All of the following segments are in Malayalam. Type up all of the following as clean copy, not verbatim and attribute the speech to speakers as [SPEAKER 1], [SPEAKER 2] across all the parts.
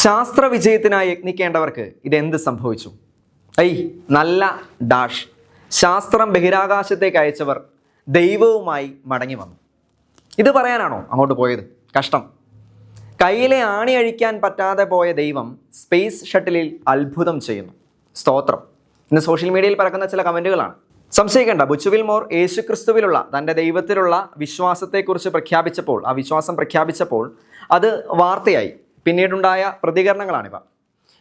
[SPEAKER 1] ശാസ്ത്ര വിജയത്തിനായി യത്നിക്കേണ്ടവർക്ക് ഇതെന്ത് സംഭവിച്ചു? നല്ല ഡാഷ്. ശാസ്ത്രം ബഹിരാകാശത്തേക്ക് അയച്ചവർ ദൈവവുമായി മടങ്ങി വന്നു. ഇത് പറയാനാണോ അങ്ങോട്ട് പോയത്? കഷ്ടം. കയ്യിലെ ആണി അഴിക്കാൻ പറ്റാതെ പോയ ദൈവം സ്പേസ് ഷട്ടിലിൽ അത്ഭുതം ചെയ്യുന്നു. സ്തോത്രം. ഇന്ന് സോഷ്യൽ മീഡിയയിൽ പറക്കുന്ന ചില കമൻറ്റുകളാണ്. സംശയിക്കേണ്ട, ബുച്ച് വിൽമോർ യേശുക്രിസ്തുവിലുള്ള തൻ്റെ ദൈവത്തിലുള്ള വിശ്വാസത്തെക്കുറിച്ച് പ്രഖ്യാപിച്ചപ്പോൾ, ആ വിശ്വാസം പ്രഖ്യാപിച്ചപ്പോൾ അത് വാർത്തയായി. പിന്നീടുണ്ടായ പ്രതികരണങ്ങളാണിവ.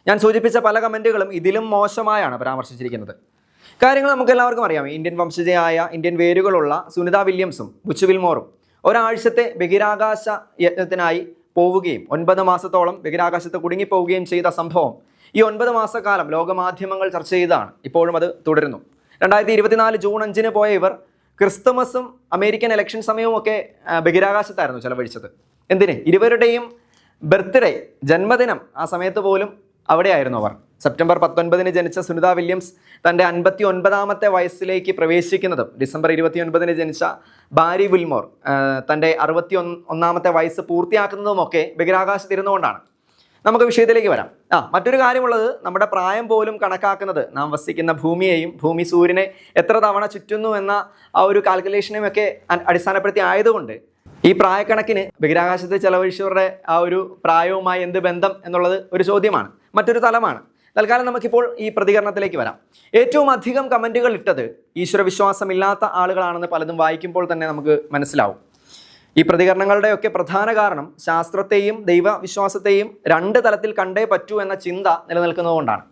[SPEAKER 1] ഞാൻ സൂചിപ്പിച്ച പല കമൻറ്റുകളും ഇതിലും മോശമായാണ് പരാമർശിച്ചിരിക്കുന്നത്. കാര്യങ്ങൾ നമുക്ക് എല്ലാവർക്കും അറിയാം. ഇന്ത്യൻ വംശജയായ, ഇന്ത്യൻ വേരുകളുള്ള സുനിത വില്യംസും ബുച്ച് വിൽമോറും ഒരാഴ്ചത്തെ ബഹിരാകാശ യജ്ഞത്തിനായി പോവുകയും 9 മാസത്തോളം ബഹിരാകാശത്ത് കുടുങ്ങിപ്പോവുകയും ചെയ്ത സംഭവം ഈ 9 മാസക്കാലം ലോകമാധ്യമങ്ങൾ ചർച്ച ചെയ്തതാണ്. ഇപ്പോഴും അത് തുടരുന്നു. 2024 ജൂൺ 5 പോയ ഇവർ ക്രിസ്തുമസും അമേരിക്കൻ ഇലക്ഷൻ സമയവും ഒക്കെ ബഹിരാകാശത്തായിരുന്നു ചെലവഴിച്ചത്. എന്തിന്? ഇരുവരുടെയും ബർത്ത്ഡേ, ജന്മദിനം ആ സമയത്ത് പോലും അവിടെയായിരുന്നു അവർ. സെപ്റ്റംബർ 19 ജനിച്ച സുനിത വില്യംസ് തൻ്റെ 59ാമത്തെ വയസ്സിലേക്ക് പ്രവേശിക്കുന്നതും, ഡിസംബർ 29 ജനിച്ച ബാരി വിൽമോർ തൻ്റെ 61ാമത്തെ വയസ്സ് പൂർത്തിയാക്കുന്നതുമൊക്കെ ബഹിരാകാശത്തിരുന്നുകൊണ്ടാണ്. നമുക്ക് വിഷയത്തിലേക്ക് വരാം. മറ്റൊരു കാര്യമുള്ളത്, നമ്മുടെ പ്രായം പോലും കണക്കാക്കുന്നത് നാം വസിക്കുന്ന ഭൂമിയെയും ഭൂമി സൂര്യനെ എത്ര തവണ ചുറ്റുന്നു എന്ന ആ ഒരു കാൽക്കുലേഷനെയും ഒക്കെ അടിസ്ഥാനപ്പെടുത്തി ആയതുകൊണ്ട് ഈ പ്രായക്കണക്കിന് ബഹിരാകാശത്ത് ചെലവഴിച്ചവരുടെ ആ ഒരു പ്രായവുമായി എന്ത് ബന്ധം എന്നുള്ളത് ഒരു ചോദ്യമാണ്, മറ്റൊരു തലമാണ്. തൽക്കാലം നമുക്കിപ്പോൾ ഈ പ്രതികരണത്തിലേക്ക് വരാം. ഏറ്റവും അധികം കമൻറ്റുകൾ ഇട്ടത് ഈശ്വരവിശ്വാസമില്ലാത്ത ആളുകളാണെന്ന് പലതും വായിക്കുമ്പോൾ തന്നെ നമുക്ക് മനസ്സിലാവും. ഈ പ്രതികരണങ്ങളുടെയൊക്കെ പ്രധാന കാരണം ശാസ്ത്രത്തെയും ദൈവവിശ്വാസത്തെയും 2 തലത്തിൽ കണ്ടേ പറ്റൂ എന്ന ചിന്ത നിലനിൽക്കുന്നതുകൊണ്ടാണ്.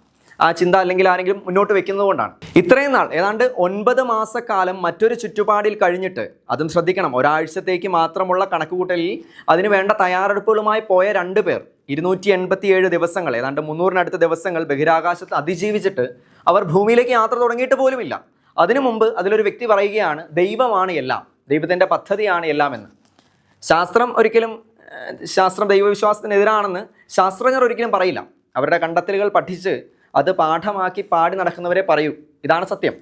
[SPEAKER 1] ആ ചിന്ത അല്ലെങ്കിൽ ആരെങ്കിലും മുന്നോട്ട് വെക്കുന്നതുകൊണ്ടാണ്. ഇത്രയും നാൾ ഏതാണ്ട് 9 മാസക്കാലം മറ്റൊരു ചുറ്റുപാടിൽ കഴിഞ്ഞിട്ട്, അതും ശ്രദ്ധിക്കണം, ഒരാഴ്ചത്തേക്ക് മാത്രമുള്ള കണക്കുകൂട്ടലിൽ അതിന് വേണ്ട തയ്യാറെടുപ്പുകളുമായി പോയ 2 പേർ 287 ദിവസങ്ങൾ, ഏതാണ്ട് 300-നടുത്ത ദിവസങ്ങൾ ബഹിരാകാശത്ത് അതിജീവിച്ചിട്ട് അവർ ഭൂമിയിലേക്ക് യാത്ര തുടങ്ങിയിട്ട് പോലുമില്ല. അതിനു മുമ്പ് അതിലൊരു വ്യക്തി പറയുകയാണ്, ദൈവമാണ് എല്ലാം, ദൈവത്തിൻ്റെ പദ്ധതിയാണ് എല്ലാം എന്ന്. ശാസ്ത്രം ദൈവവിശ്വാസത്തിനെതിരാണെന്ന് ശാസ്ത്രജ്ഞർ ഒരിക്കലും പറയില്ല. അവരുടെ കണ്ടെത്തലുകൾ പഠിച്ച് അത് പാഠമാക്കി പാടി നടക്കുന്നവരെ പറയൂ. ഇതാണ് സത്യം.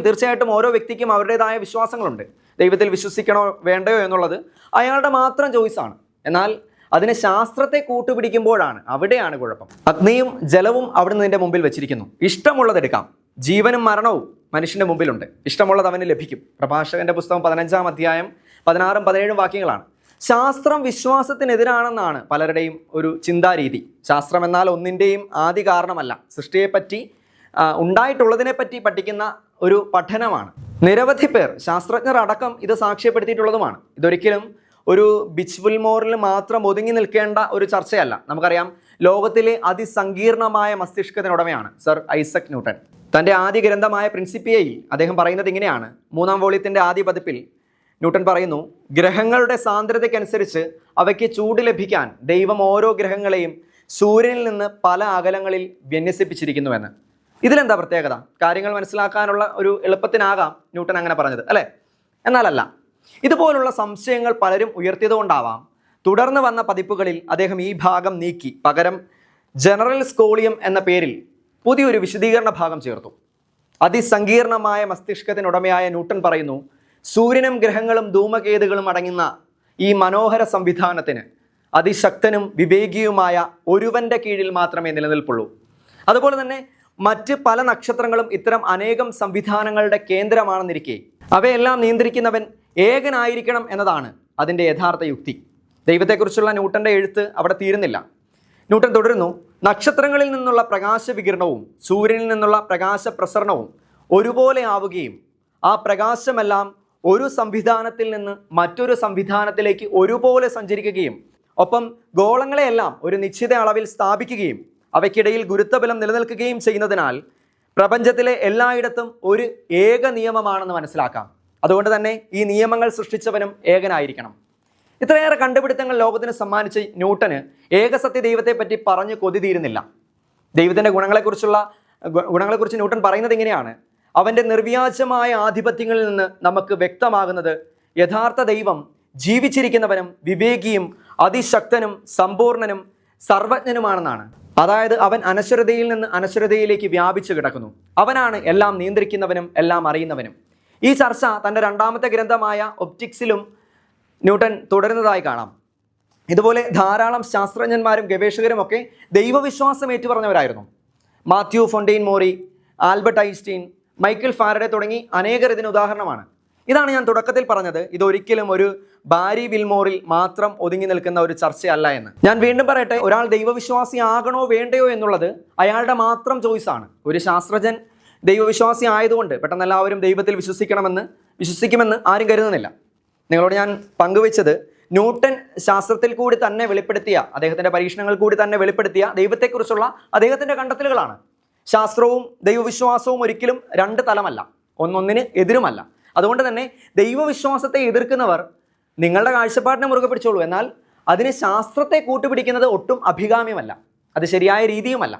[SPEAKER 1] തീർച്ചയായിട്ടും ഓരോ വ്യക്തിക്കും അവരുടേതായ വിശ്വാസങ്ങളുണ്ട്. ദൈവത്തിൽ വിശ്വസിക്കണോ വേണ്ടയോ എന്നുള്ളത് അയാളുടെ മാത്രം ചോയ്സാണ്. എന്നാൽ അതിന് ശാസ്ത്രത്തെ കൂട്ടുപിടിക്കുമ്പോഴാണ്, അവിടെയാണ് കുഴപ്പം. അഗ്നിയും ജലവും അവിടെ നിന്റെ മുമ്പിൽ വെച്ചിരിക്കുന്നു, ഇഷ്ടമുള്ളതെടുക്കാം. ജീവനും മരണവും മനുഷ്യൻ്റെ മുമ്പിലുണ്ട്, ഇഷ്ടമുള്ളത് അവന് ലഭിക്കും. പ്രഭാഷകന്റെ പുസ്തകം 15-ാം അധ്യായം 16-17 വാക്യങ്ങളാണ്. ശാസ്ത്രം വിശ്വാസത്തിനെതിരാണെന്നാണ് പലരുടെയും ഒരു ചിന്താരീതി. ശാസ്ത്രം എന്നാൽ ഒന്നിൻ്റെയും ആദി കാരണമല്ല, സൃഷ്ടിയെപ്പറ്റി, ഉണ്ടായിട്ടുള്ളതിനെപ്പറ്റി പഠിക്കുന്ന ഒരു പഠനമാണ്. നിരവധി പേർ, ശാസ്ത്രജ്ഞർ അടക്കം, ഇത് സാക്ഷ്യപ്പെടുത്തിയിട്ടുള്ളതുമാണ്. ഇതൊരിക്കലും ഒരു ബുച്ച് വിൽമോറിൽ മാത്രം ഒതുങ്ങി നിൽക്കേണ്ട ഒരു ചർച്ചയല്ല. നമുക്കറിയാം, ലോകത്തിലെ അതിസങ്കീർണമായ മസ്തിഷ്കത്തിനുടമയാണ് സർ ഐസക് ന്യൂട്ടൺ. തൻ്റെ ആദ്യ ഗ്രന്ഥമായ പ്രിൻസിപ്പിയയിൽ അദ്ദേഹം പറയുന്നത് ഇങ്ങനെയാണ്. 3-ാം വോള്യത്തിൻ്റെ ആദ്യ പതിപ്പിൽ ന്യൂട്ടൺ പറയുന്നു, ഗ്രഹങ്ങളുടെ സാന്ദ്രതയ്ക്കനുസരിച്ച് അവയ്ക്ക് ചൂട് ലഭിക്കാൻ ദൈവം ഓരോ ഗ്രഹങ്ങളെയും സൂര്യനിൽ നിന്ന് പല അകലങ്ങളിൽ വിന്യസിപ്പിച്ചിരിക്കുന്നുവെന്ന്. ഇതിലെന്താ പ്രത്യേകത? കാര്യങ്ങൾ മനസ്സിലാക്കാനുള്ള ഒരു എളുപ്പത്തിനാകാം ന്യൂട്ടൺ അങ്ങനെ പറഞ്ഞത്, അല്ലേ? എന്നാലല്ല. ഇതുപോലുള്ള സംശയങ്ങൾ പലരും ഉയർത്തിയതുകൊണ്ടാവാം തുടർന്ന് വന്ന പതിപ്പുകളിൽ അദ്ദേഹം ഈ ഭാഗം നീക്കി പകരം ജനറൽ സ്കോളിയം എന്ന പേരിൽ പുതിയൊരു വിശദീകരണ ഭാഗം ചേർത്തു. അതിസങ്കീർണമായ മസ്തിഷ്കത്തിനുടമയായ ന്യൂട്ടൺ പറയുന്നു, സൂര്യനും ഗ്രഹങ്ങളും ധൂമകേതുകളും അടങ്ങുന്ന ഈ മനോഹര സംവിധാനത്തിന് അതിശക്തനും വിവേകിയുമായ ഒരുവന്റെ കീഴിൽ മാത്രമേ നിലനിൽപ്പുള്ളൂ. അതുപോലെ തന്നെ മറ്റ് പല നക്ഷത്രങ്ങളും ഇത്തരം അനേകം സംവിധാനങ്ങളുടെ കേന്ദ്രമാണെന്നിരിക്കെ അവയെല്ലാം നിയന്ത്രിക്കുന്നവൻ ഏകനായിരിക്കണം എന്നതാണ് അതിൻ്റെ യഥാർത്ഥ യുക്തി. ദൈവത്തെക്കുറിച്ചുള്ള ന്യൂട്ടൻ്റെ എഴുത്ത് അവിടെ തീരുന്നില്ല. ന്യൂട്ടൻ തുടരുന്നു, നക്ഷത്രങ്ങളിൽ നിന്നുള്ള പ്രകാശ വികിരണവും സൂര്യനിൽ നിന്നുള്ള പ്രകാശ പ്രസരണവും ഒരുപോലെ ആവുകയും ആ പ്രകാശമെല്ലാം ഒരു സംവിധാനത്തിൽ നിന്ന് മറ്റൊരു സംവിധാനത്തിലേക്ക് ഒരുപോലെ സഞ്ചരിക്കുകയും ഒപ്പം ഗോളങ്ങളെയെല്ലാം ഒരു നിശ്ചിത അളവിൽ സ്ഥാപിക്കുകയും അവയ്ക്കിടയിൽ ഗുരുത്വബലം നിലനിൽക്കുകയും ചെയ്യുന്നതിനാൽ പ്രപഞ്ചത്തിലെ എല്ലായിടത്തും ഒരു ഏക നിയമമാണെന്ന് മനസ്സിലാക്കാം. അതുകൊണ്ട് തന്നെ ഈ നിയമങ്ങൾ സൃഷ്ടിച്ചവനും ഏകനായിരിക്കണം. ഇത്രയേറെ കണ്ടുപിടുത്തങ്ങൾ ലോകത്തിന് സമ്മാനിച്ച ന്യൂട്ടന് ഏകസത്യ ദൈവത്തെപ്പറ്റി പറഞ്ഞ് കൊതി തീരുന്നില്ല. ദൈവത്തിൻ്റെ ഗുണങ്ങളെക്കുറിച്ച് ന്യൂട്ടൻ പറയുന്നത് ഇങ്ങനെയാണ്, അവൻ്റെ നിർവ്യാജമായ ആധിപത്യങ്ങളിൽ നിന്ന് നമുക്ക് വ്യക്തമാകുന്നത് യഥാർത്ഥ ദൈവം ജീവിച്ചിരിക്കുന്നവനും വിവേകിയും അതിശക്തനും സമ്പൂർണനും സർവജ്ഞനുമാണെന്നാണ്. അതായത് അവൻ അനശ്വരതയിൽ നിന്ന് അനശ്വരതയിലേക്ക് വ്യാപിച്ചു കിടക്കുന്നു. അവനാണ് എല്ലാം നിയന്ത്രിക്കുന്നവനും എല്ലാം അറിയുന്നവനും. ഈ ചർച്ച തൻ്റെ 2ാമത്തെ ഗ്രന്ഥമായ ഒപ്റ്റിക്സിലും ന്യൂട്ടൻ തുടരുന്നതായി കാണാം. ഇതുപോലെ ധാരാളം ശാസ്ത്രജ്ഞന്മാരും ഗവേഷകരും ഒക്കെ ദൈവവിശ്വാസം ഏറ്റുപറഞ്ഞവരായിരുന്നു. Matthew Fontaine Maury, Albert Einstein, Michael Faraday തുടങ്ങി അനേകർ ഇതിന് ഉദാഹരണമാണ്. ഇതാണ് ഞാൻ തുടക്കത്തിൽ പറഞ്ഞത്, ഇതൊരിക്കലും ഒരു ബാരി വിൽമോറിൽ മാത്രം ഒതുങ്ങി നിൽക്കുന്ന ഒരു ചർച്ചയല്ല എന്ന്. ഞാൻ വീണ്ടും പറയട്ടെ, ഒരാൾ ദൈവവിശ്വാസി ആകണോ വേണ്ടയോ എന്നുള്ളത് അയാളുടെ മാത്രം ചോയ്സാണ്. ഒരു ശാസ്ത്രജ്ഞൻ ദൈവവിശ്വാസി ആയതുകൊണ്ട് പെട്ടെന്ന് എല്ലാവരും ദൈവത്തിൽ വിശ്വസിക്കുമെന്ന് ആരും കരുതുന്നില്ല. നിങ്ങളോട് ഞാൻ പങ്കുവെച്ചത് ന്യൂട്ടൻ ശാസ്ത്രത്തിൽ കൂടി തന്നെ വെളിപ്പെടുത്തിയ, അദ്ദേഹത്തിൻ്റെ പരീക്ഷണങ്ങൾ കൂടി തന്നെ വെളിപ്പെടുത്തിയ ദൈവത്തെക്കുറിച്ചുള്ള അദ്ദേഹത്തിൻ്റെ കണ്ടെത്തലുകളാണ്. ശാസ്ത്രവും ദൈവവിശ്വാസവും ഒരിക്കലും രണ്ട് തലമല്ല, ഒന്നൊന്നിന് എതിരുമല്ല. അതുകൊണ്ട് തന്നെ ദൈവവിശ്വാസത്തെ എതിർക്കുന്നവർ നിങ്ങളുടെ കാഴ്ചപ്പാടിനെ മുറുകെ പിടിച്ചോളൂ, എന്നാൽ അതിന് ശാസ്ത്രത്തെ കൂട്ടുപിടിക്കുന്നത് ഒട്ടും അഭികാമ്യമല്ല, അത് ശരിയായ രീതിയുമല്ല.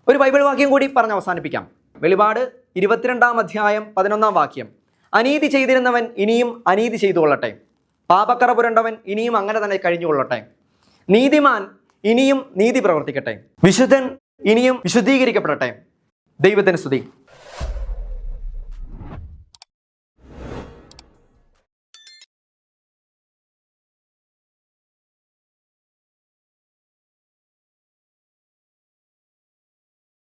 [SPEAKER 1] ഒരു ബൈബിൾ വാക്യം കൂടി പറഞ്ഞ് അവസാനിപ്പിക്കാം. വെളിപാട് 22-ാം അധ്യായം 11-ാം വാക്യം, അനീതി ചെയ്തിരുന്നവൻ ഇനിയും അനീതി ചെയ്തു കൊള്ളട്ടെ, പാപക്കറ പുരണ്ടവൻ ഇനിയും അങ്ങനെ തന്നെ കഴിഞ്ഞുകൊള്ളട്ടെ, നീതിമാൻ ഇനിയും നീതി പ്രവർത്തിക്കട്ടെ, വിശുദ്ധൻ ഇനിയും വിശുദ്ധീകരിക്കപ്പെടട്ടെ. ദൈവത്തിന് സ്തുതി.